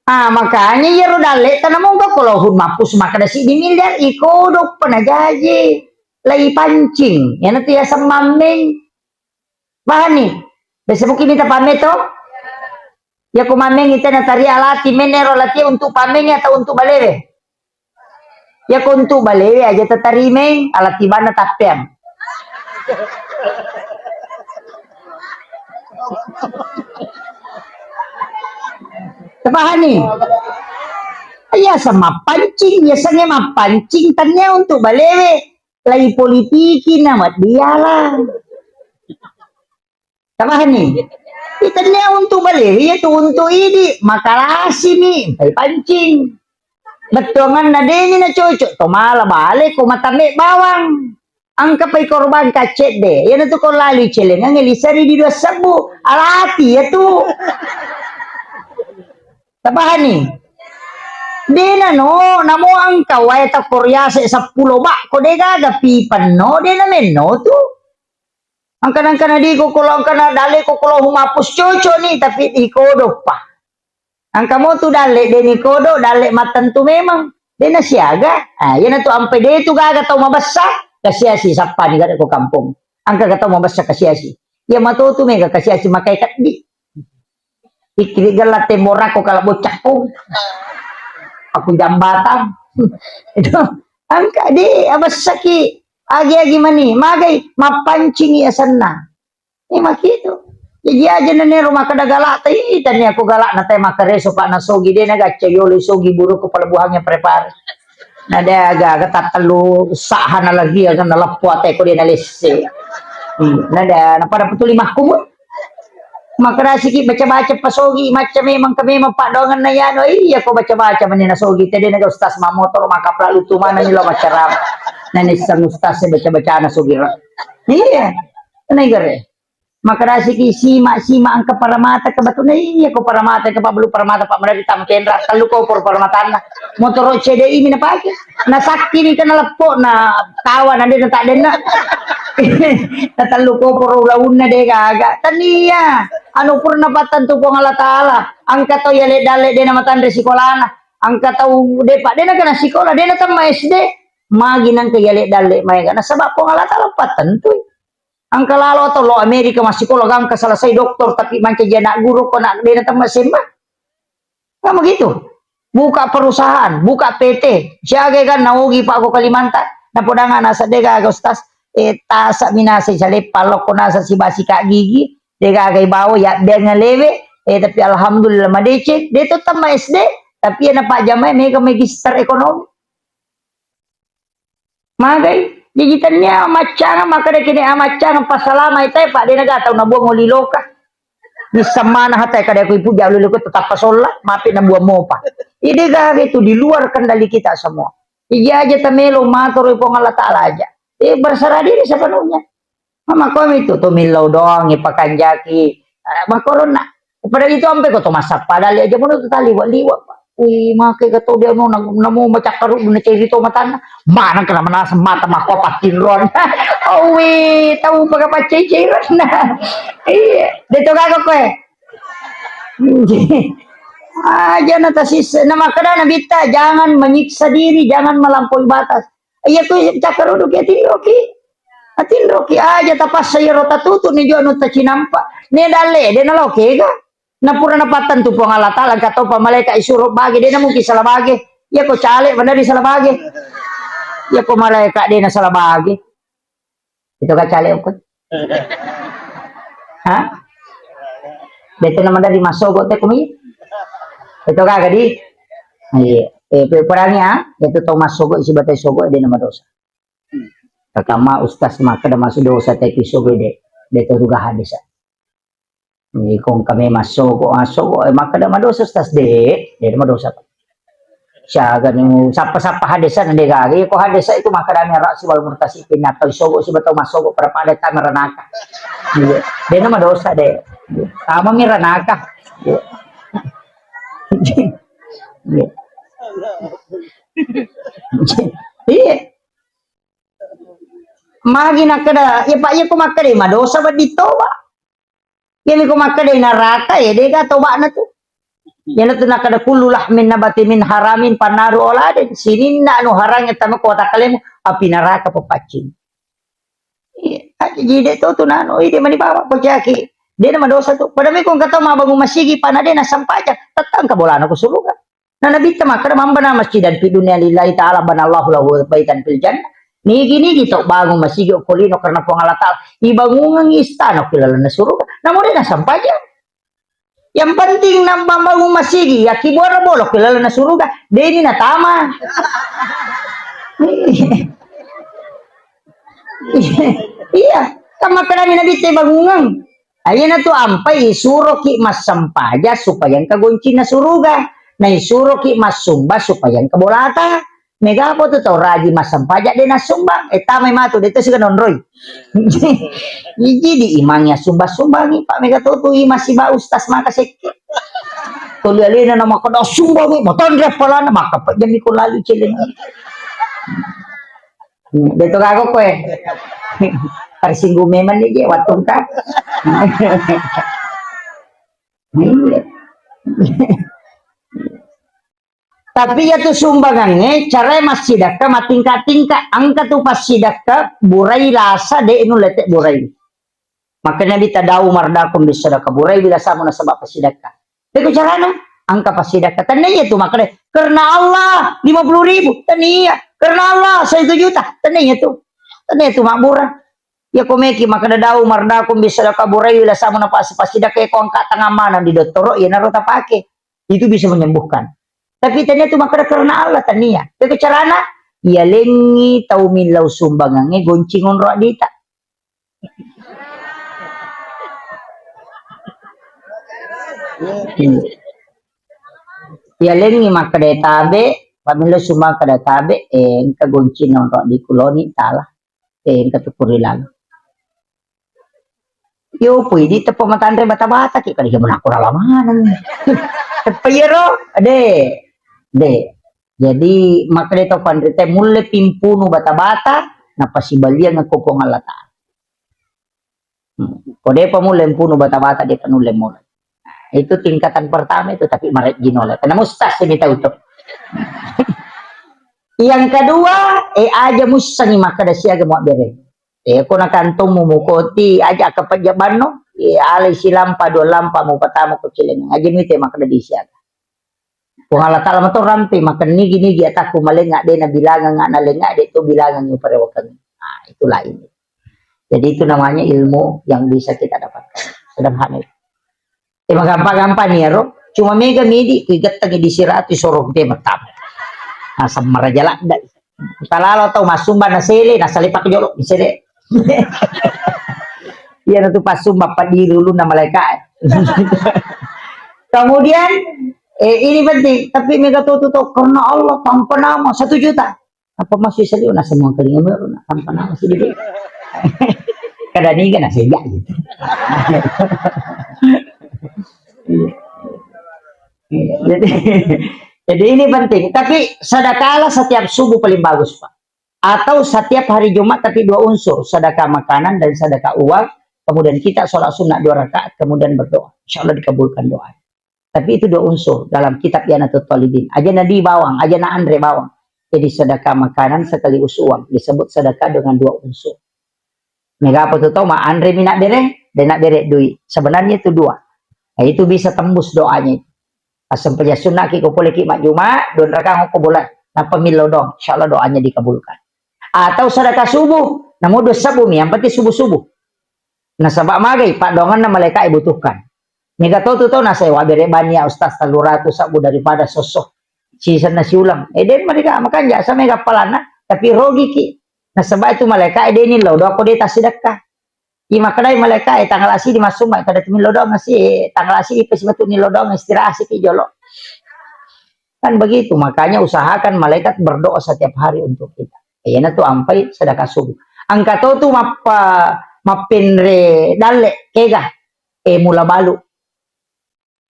Makanya ya rodale tanamong ko kalau hun mapus maka dasi di miliar ikodok panajaji lagi pancing ya nanti ya semameng bahan nih besok mungkin kita pameto ya ku mameng kita natari alati menero lati untuk pameng atau untuk balere ya ku untuk balere aja tatari meng alati bana tapem Tepahan nih. Ya sama pancing, biasanya mah pancing tanya untuk balewe. Lagi politiki nama dialah. Tepahan nih. Itanya untuk balewe itu untuk ini makalasi nih, pancing. Betongan nadeni na cocok, to malah balik ko matame bawang. Angka pay korban kacet deh. Yan itu ko lalu celengan ngelisari di 2 sabu. Alati ya tuh. Tabahani. Dena no, namo ang kaway ta Korea sa 10 ba ko de gaga pipan no, dena men no tu. Ang kanang kanadi ko kulong kana dali ko kulong humapus coco ni tapi ikodo pa. Ang kamo tu dali deni kodo dali matan tu memang dena siaga. Yan tu ampe de tu gaga tau mabasa kasiasi sapa ni gada ko kampung. Ang kaga tau mabasa kasiasi. Ya matutu mega kasiasi makai kat di. Ikirigal temora ko kalau bocah ko. Aku jambatan. Itu angka di abasaki agi mani magai mapancing ya sana. Makitu. Jadi aja nene rumah kada galak tai tani aku galak na tay makareso pa na sogi de naga cayoli sogi buru ko palabuhangnya prepare. Nada aga tatalo sahan lagi aga nalapo atay ko di nalisse. Nada na para putuli mahkumut. Makarasi ki baca-baca pasogi macam memang kami pak dongan na yan iya ko baca-baca manina sogi tadi naga ustas mamotor maka pralu tumana nilo macaram nani sang ustas baca-baca na sogi iya nai gare makarasi ki sima ang kaparamata ka batu na iya ko paramata ka pablu paramata pak menari tam kendra kalu ko por paramata na motor CDI mi na pake na sakti ni kana lepo na kawan ande na tak dena tatalu ko por laun na de gaga tania anu purna patan tu pong Allah Ta'ala angka tau ya dale de na matan sekolahna angka tau de pak de na kana sekolah de na tam SD maginan ke yale dale mai kana sabab pong Allah Ta'ala patan tu angka lalo atau lo Amerika masih sekolah angka selesai doktor tapi manca jana guru ko nak de na tam semba kamu gitu buka perusahaan buka PT siaga kan naugi pak ko Kalimantan na podangan asa de ga ustas tasa minasa sale palok ko nasa si basi kak gigi dega kay bawo ya biar ngelewe tapi alhamdulillah madece de to tama SD tapi ana pak jamai mega magister ekonomi magai digitalnya macang maka de kini amacang pasalama ite pak de naga tau na buang liloka ni samana hatai kada ko ipu jalu ko tetap pasolla mapi na buang mo pa ide ga itu di luar kendali kita semua iya aja tamelo matur po Allah Taala aja berserah diri sepenuhnya. Mama kami itu tumilaw doang ipakan jaki. Makorona. Pada itu sampai ko masak padahal aja mo to liwa-liwa. Uy, makai gato dia mo namo macakaru na cerito matan. Manang kana manasa mata makopat tinron. Uy, tahu pagka ciciron na. Dito gago ko Aja na tasis na makada na bita, jangan menyiksa diri, jangan melampaui batas. Iya tuh cakar udah atin roki aja tapas saya rota tutu ni jono ta cinampa ne dale de na loke ga na pura na patan tu po Allah Taala kato pa malaika isuro bagi de na mungkin salah bagi ya ko cale benar di salah bagi ya ko malaika de na salah bagi Itu kan cale ukut. Hah? Beto naman dari masogo te kumi. Itu kagak di. Iya. Perannya itu tau masogo isi batai sogo dia nama dosa. Kakama ustaz maka ada masuk dosa te sogo de. Beto juga hadis. Ini kong kami masogo maka ada dosa ustaz de. Dia nama dosa. Siya ganun sapa hadesan hindi gagi ko hadesa itu maka dami ra si wal murtasipin atau sogo si bato masogo para pada ta maranaka de na madosa de tama mi ranaka iya magi nakada ya pak ya ko makade madosa ba dito ba kini ko makade naraka ya de ga toba na to yan na nakada kullu lahmin nabati min haramin panaru oladin sinin na anu harangnya tama ko takalemo apinaraka po pacing jadi to to nano ide mani bawa ko jaki dia na madosa to padami kung kataw mabago masigi panade na sampaja tatang kabolana ko suluga na nabita makada mambana masjidan fi dunya lillahi ta'ala banallahu lahu baitan fil jannah nigi to bagong masigi o kolino karena po ngalatal ibangungang istana kilala na suruga namun na sampaja. Yang penting nambang bagong masigi, ya kibora bolok kilala na suruga, deni na tama. Iya, kama karami na bitay bagungang. Ayan na to ampay, isuro ki mas sampaja supaya kagunci na suruga. Na isuro ki mas sumba supaya kabolata. Mega po to raji mas sampaja din na sumbang. Tamay mato, dito si Kanonroy. Jadi imangnya sumba-sumbangi Pak Mega tutui masih ba ustaz makasik. Tulialina na makada sumbangi moton ref pala na makapag jadi ko lalu cilin. Dito kako ko Parsinggu meman ni watong ka. Tapi ya tuh sumbangannya cara masih daka matingkat-tingkat angka tuh pas sidaka burai lasa de inu letek burai. Makanya kita dawu mardakum bisa daka burai bila sama nasabak pasidaka. Tapi caranya angka pasidaka tanya tuh makanya karena Allah 50.000 tanya karena Allah 1 juta tanya tuh makburan. Ya komeki makanya dawu mardakum bisa daka burai bila sama napa pasidaka ko angka tengah mana di doktoro ya narota pakai itu bisa menyembuhkan. Tapi tanya tu makada karena Allah tania. Tapi carana ia lengi tau milau sumbangannya goncingon roa dita. Ia lengi makada tabe, pamilau sumbang kada tabe, engka goncingon roa di kuloni tala, engka tukuri lalu. Yo pwede ta pamatandre bata-bata ki kadi mo na ko lamanan. Pero ade jadi makanya to pandrite mulle pimpuno bata-bata na pasibalian ng kupong alata. Kode pa mulle pimpuno bata-bata di panulle mo. Itu tingkatan pertama itu tapi marek ginole. Karena mustas ini tahu to. Yang kedua aja musang ni makada siaga mo bere. Ko na kantong mumukoti aja kapajaban no. Alay silampa do lampa mo patamo ko cileng. Aja mite makada di siaga. Kung halata mo to rampi makan nigi ataku malenga de na bilangan nga nalenga de itu bilangan yung parewakan. Itu lain. Jadi itu namanya ilmu yang bisa kita dapatkan. Sederhana. Magampang-gampang nih ro. Cuma mega midi kigat tagi disirati sorong te matam. Asam marajala da. Kalalo tau masumba na sele na salipak jolo di sele. Iya na tu pasumba padirulo na malaikat. Kemudian ini penting, tapi mega tutup karena Allah tanpa nama 1 juta. Apa masih seliu na semua kali meron tanpa nama si dede. Kada ni kan nasi gitu. Jadi ini penting, tapi sedekahlah setiap subuh paling bagus Pak. Atau setiap hari Jumat tapi 2 unsur, sedekah makanan dan sedekah uang. Kemudian kita sholat sunat 2 rakaat, kemudian berdoa. Insya Allah dikabulkan doa. Tapi itu 2 unsur dalam kitab Yanatul Talibin. Aja Nadi bawang, aja na Andre bawang. Jadi sedekah makanan sekaligus uang disebut sedekah dengan 2 unsur. Mega apa tuh tau ma Andre minak dere, dan nak dere duit. Sebenarnya itu 2. Nah, itu bisa tembus doanya. Asam peja sunnah ki ko ki mak Jumat, 2 rakaat ko boleh. Nah pemilu dong, insyaallah doanya dikabulkan. Atau sedekah subuh Namo dos sabu mi, yang penting subuh-subuh. Nah sabak magay, pak dongan na malaikat ibutuhkan. Nika to nasa wabere banya ustaz taluratu sabu daripada sosok sisan na siulang. Den mereka makan jasa mega palana, tapi rogi ki. Nah sabak itu malaikat ini lo do ako deta sedekah. Ima kadai malaikat tanggal asi di masuma kada tumi lodong ngasih tanggal asi ipes batu ni lodong istirahat si jolo. Kan begitu, makanya usahakan malaikat berdoa setiap hari untuk kita. Ayana tuh ampai sedekah subuh. Angka tu mapinre dalle kega mula balu.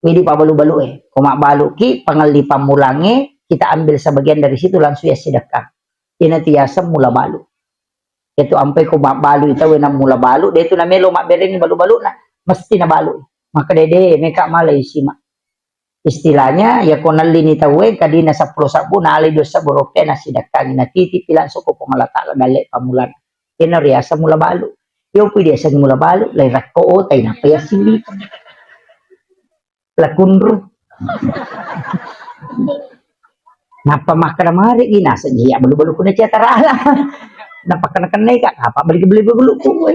Widi pa balu-balu Koma balu ki pangali pamulange kita ambil sebagian dari situ langsung ya sedekah. Ina tiasa mula balu. Itu ampai ko balu itaw na mula balu deto na melo mabereng balu-balu na mesti na balu. Maka dede meka malay sima. Istilahnya ya konali ni tawe kadina sa sabu na ali dos sabu roke na sidakang na titi pilan so ko malata dale pamulan. Ina riasa mula balu. Yo pwede sa mula balu lay rakko tay na paya sili. Lakunro. Napa makaramari ginasa jiya balu-balu ko na siya tarala. Napakanakanay ka, apa balik-balik bulu ko,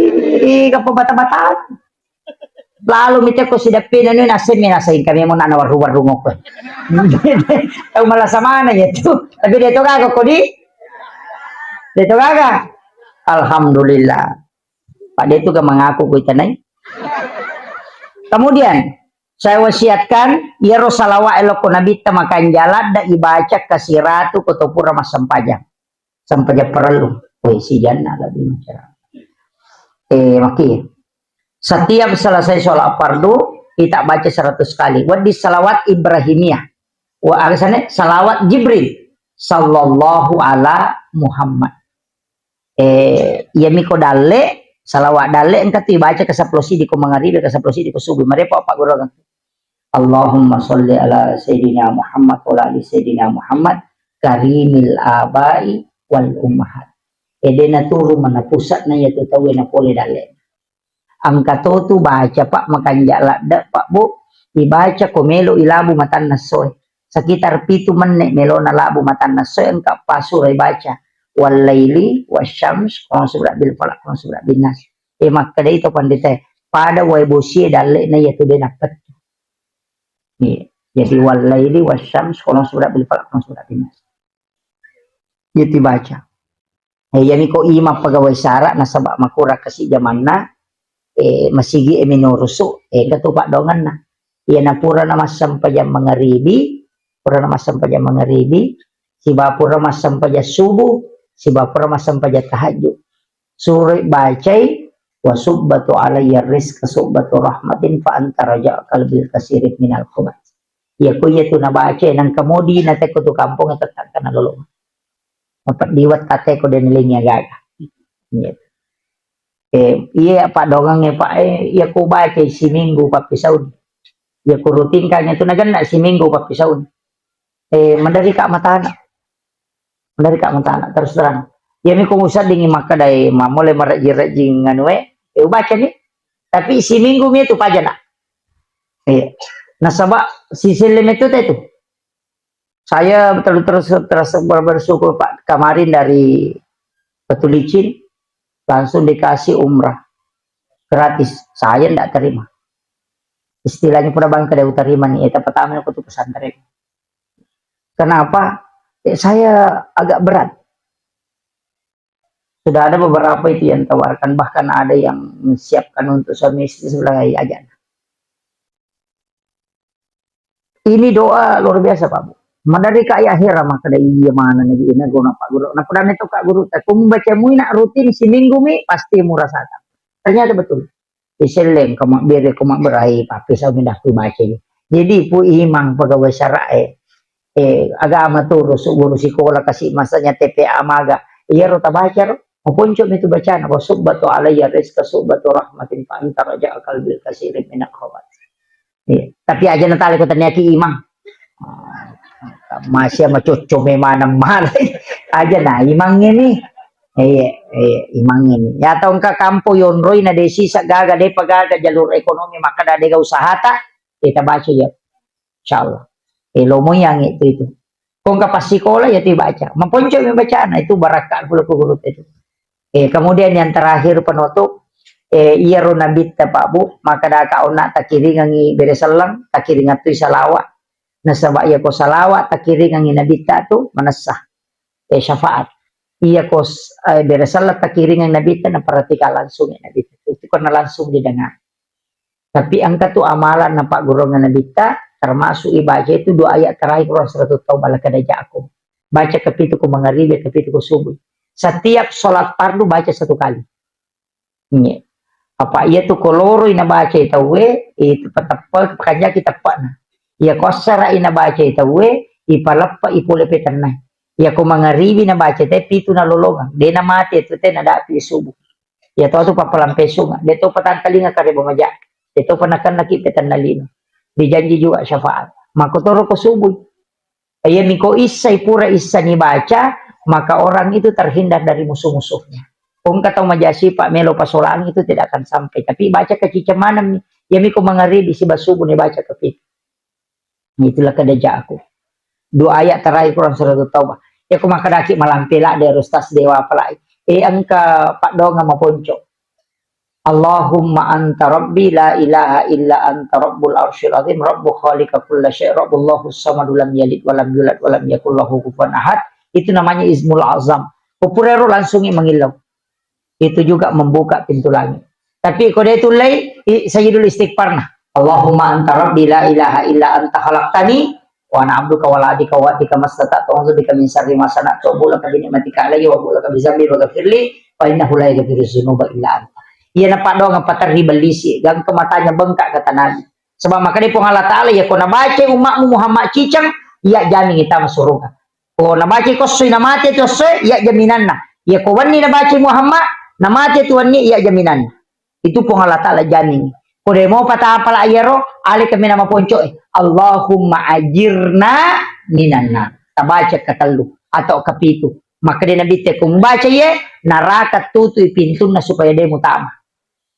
kapag bata-bata. Lalu mite ko si Dapin, ano yun, minasayin kami mo na nawaru-waru mo ko. Ang malasamana niya ito. Tapi dito kaga ko di? Dito kaga? Alhamdulillah. Pak dito ka mangako ko itanay. Kemudian, saya wasiatkan, ya Rosalawa eloko nabita makan jalan, da ibaca kasiratu kutupura mas sampajang. Sampajang perlu. Si jannah lebih masyarakat. Makin. Setiap selesai sholat fardu kita baca 100 kali. Wadi salawat Ibrahimiyah. Wa arsane salawat Jibril sallallahu ala Muhammad. Ya miko dalle salawat dalle engka tu baca ke 10 di ko mangaribi ke 10 di ko subuh. Marepa Pak Guru kan. Allahumma sholli ala sayidina Muhammad wa ala sayidina Muhammad karimil abai wal ummahat. Na turu mana pusat na yato tawe na pole dale. Angka tu baca pak makan jalak dak pak bu dibaca komelo ilabu matan nasoy. Sekitar pitu menit melo na labu matan nasoy angka pasurai baca wal laili wasyams kon surat bil falaq kon surat bin nas. Maka dari itu pandita pada wai bosie dale na yato de napet. Jadi wal laili wasyams kon surat bil falaq kon surat bin nas. Yati baca. Yani ko ima pagawai syarat na sabak makura kasi zaman na masigi minurusu gato pak dongan na na pura na masam pajam mangaribi pura na masam pajam mangaribi si bapura masam pajam subuh si bapura masam pajam tahajud suri bacai wa subbatu alayya rizqa subbatu rahmatin fa anta raja qalbil kasirin minal khubat ya ko ya tu na bacai nang kamodi na te ko tu kampung tetap kana lolo dapat diwat kate ko den linya gaga. Iya pak dongang pak iya ko baca si minggu pak pisaun. Iya ko rutin kanya itu naganda si minggu pak pisaun. Mandari ka matana. Mandari ka matana terus terang. Iya mi ko usad dingi maka dai mamole maraji-raji nganu baca nih. Tapi si minggu mi itu paja nak. Nasaba si selim itu. Saya terus bersyukur Pak kemarin dari Batu Licin langsung dikasih umrah gratis. Saya tidak terima. Istilahnya pura bang kada terima nih. Itu pertama aku tuh pesantren. Kenapa? Saya agak berat. Sudah ada beberapa itu yang tawarkan, bahkan ada yang menyiapkan untuk suami istri sebelah aja. Ini doa luar biasa Pak Bu. Madari ka akhir maka kada iya mana lagi ina guna Pak Guru. Nah kudan itu Kak Guru tak baca mu nak rutin si minggu mi pasti murah sata. Ternyata betul. Diseleng kamu bere kamu berai papi saya mindah tu baca. Jadi pu imang pegawai syara agama tu guru sekolah kasih masanya TPA maga. Iya rota baca ro. Muncul itu bacaan wa subbatu alayya rizqa subbatu rahmatin fa anta raja qalbil kasirin min akhawat. Tapi aja natali ko tanya ki imang. Masih sama cucu memang mana aja nah imang ini imang ini ya tahu ka kampo yon roy na desi sa gaga de pagaga jalur ekonomi maka ada ga usaha ta kita baca ya insyaallah lomo yang itu kung ka pasikola ya ti baca memponcok yung bacaan itu barakah guru itu Kemudian yang terakhir penutup, iya ro nabita Pak Bu, maka dah kau nak takiri ngangi beresalang, takiri ngatui salawat. Nasaba iya ko salawat takiri ngangi nabita tu manasah syafaat. Iya ko beresalang takiri ngangi nabita na paratika langsung ya nabita. Itu karena langsung didengar. Tapi angka tu amalan na Pak Guru nabita termasuk ibaca itu 2 ayat terakhir Quran surat Taubah lakadaja aku. Baca kepitu ku mangaribi kepitu ku subuh. Setiap sholat fardu baca 1 kali. Nye. Apa iya tu koloro ina baca ita we itu patapa kanya kita pana. Iya kosara ina baca ita we ipalappa ipule petanna. Iya ko mangaribi na baca te pitu na lolonga. De na mati itu te na dapi subuh. Ya to tu papalampe sunga. De to patang kalinga kare bamaja. De to panakan laki petan nalino. Dijanji juga syafaat. Makotoro ko subuh. Iya miko isai pura isa ni baca maka orang itu terhindar dari musuh-musuhnya. Kung katong majasi Pak Melo Pasolang itu tidak akan sampai. Tapi baca kecicamanan nih. Ya miko mangaribi si basubu nih baca kepik. Itulah kedeja aku. 2 ayat terakhir Quran surat Taubah. Ya kumakadaki malampila dari Rustas Dewa Palai. Angka Pak Donga maponco. Allahumma anta rabbi la ilaha illa anta rabbul arsyil azim rabbu khaliqa kulla syai' rabbullahu samadu lam yalid walam yulad walam yakul lahu kufuwan ahad. Itu namanya Ismul Azam. Popurero langsung mengilau. Itu juga membuka pintu langit. Tapi kalau itu lay, saya dulu istighfar nah. Allahumma anta rabbi la ilaha illa anta khalaqtani wa ana abduka wa la adika wa atika mastata'tu a'udzu bika min syarri ma sana'tu wa laka bi ni'matika alayya wa laka bi dzambi wa ghfirli wa innahu la yaghfiru dzunuba illa anta. Iya na padong ang patari balisi, gang kematanya bengkak kata Nabi. Sebab maka di Allah Ta'ala ya kau nabaca umatmu Muhammad cicang, ya jamin kita masuk surga. Kau nabaca kau sui namate tu sui, ya jaminan na. Ya kau wani nabaca Muhammad, namate tu wani, ya jaminan. Itu pun Allah Ta'ala jamin. Kau dia mau patah apalah ayero, ali kami nama ponco, Allahumma ajirna minanna. Tabaca katalu atau kapitu. Maka dia Nabi te kung baca ye, naraka tutui pintu na supaya dia mutama.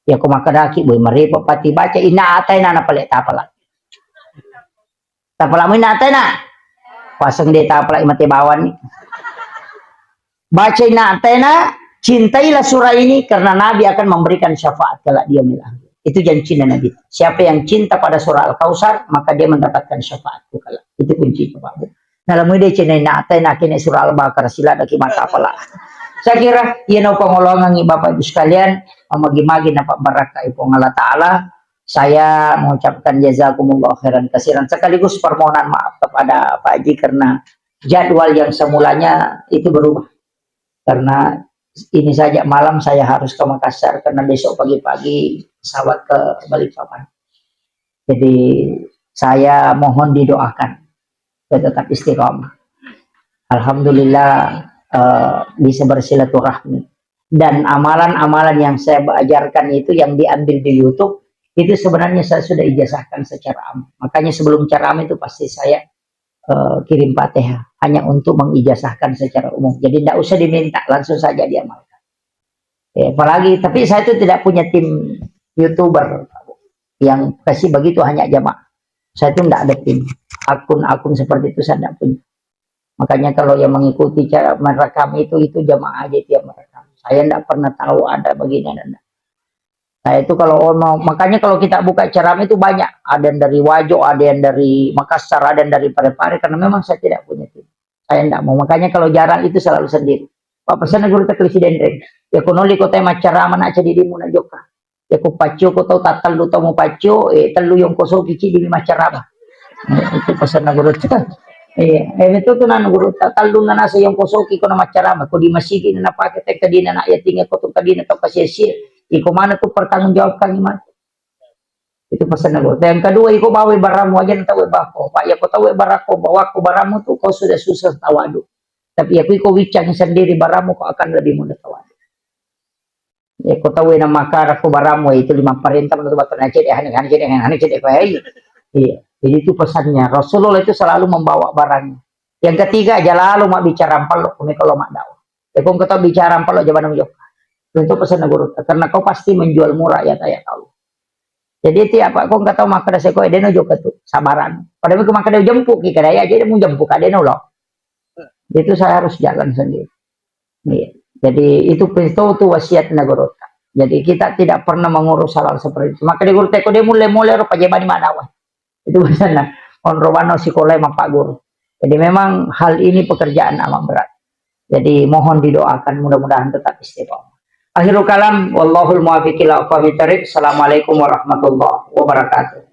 Ya kumakadaki boy maripo pati baca inaatay na napalit tapala. Tapala mo inaatay na. Pasang di tapala imatibawan ni. Baca inaatay na, cintailah surah ini karena Nabi akan memberikan syafaat kalau dia bilang. Itu janji Nabi. Siapa yang cinta pada surah Al-Kausar, maka dia mendapatkan syafaat. Itu kunci Pak. Dalam ide cina inaatay na kini surah Al-Baqarah sila daki mata pala. Saya kira yan ang pangulungan ni Bapak Ibu sekalian, magi-magi na pabaraka ipong Allah Ta'ala. Saya mengucapkan jazakumullah khairan kasiran. Sekaligus permohonan maaf kepada Pak Haji karena jadwal yang semulanya itu berubah. Karena ini saja malam saya harus ke Makassar karena besok pagi-pagi pesawat ke Balikpapan. Jadi saya mohon didoakan tetap istiqomah. Alhamdulillah bisa bersilaturahmi dan amalan-amalan yang saya ajarkan itu yang diambil di YouTube itu sebenarnya saya sudah ijazahkan secara am. Makanya sebelum ceramah itu pasti saya kirim Fatihah hanya untuk mengijazahkan secara umum. Jadi tidak usah diminta, langsung saja diamalkan. Apalagi tapi saya itu tidak punya tim YouTuber yang kasih begitu hanya jamaah. Saya itu tidak ada tim akun-akun seperti itu saya tidak punya. Makanya kalau yang mengikuti cara merekam itu jamaah aja tiap merekam. Saya tidak pernah tahu ada begini dan saya itu kalau mau, makanya kalau kita buka ceramah itu banyak. Ada yang dari Wajo, ada yang dari Makassar, ada yang dari Parepare karena memang saya tidak punya tim. Saya tidak mau. Makanya kalau jarang itu selalu sendiri. Pak pesan guru presiden deh. Ya konoli kota ceramah nak jadi dimu nak joka. Ya ko pacu ko tahu tatal lu tahu mau pacu, telu yang kosong kici di ceramah. Itu pesan guru itu tuh nan guru tatalun na nasa yung kosoki ko na macarama ko di masigi na napakita kadina na ayating ko tong kadina to kasi iko mana tuh pertanggung jawab kang iman itu pesan guru. Yang kedua iko bawa baramu aja na tawe bako pak ya ko tawe barako bawa ko baramu tuh kau sudah susah tawadu tapi aku iko wicang sendiri baramu kau akan lebih mudah tawadu ya ko tawe na makara ko baramu itu 5 perintah menurut bapak najid hanik iya. Jadi itu pesannya. Rasulullah itu selalu membawa barangnya. Yang ketiga, lalu mak bicara ampal kami kalau mak dakwah. Ya kau kata bicara ampal jawaban menjawab. Itu pesan guru. Karena kau pasti menjual murah ya ayat Allah. Jadi tiap kau kata mak kada seko edeno juga tuh sabaran. Padahal kau makada jemput kita ya jadi mau jemput kadeno loh. Itu saya harus jalan sendiri. Iya. Jadi itu wasiat negara. Jadi kita tidak pernah mengurus hal seperti itu. Maka di guru teko dia mulai ro pajaban di mana wah. Itu sana on robano sekolah sama Pak Guru. Jadi memang hal ini pekerjaan amat berat. Jadi mohon didoakan mudah-mudahan tetap istiqomah. Akhirul kalam wallahul muwaffiq ila aqwamit thoriq. Assalamualaikum warahmatullahi wabarakatuh.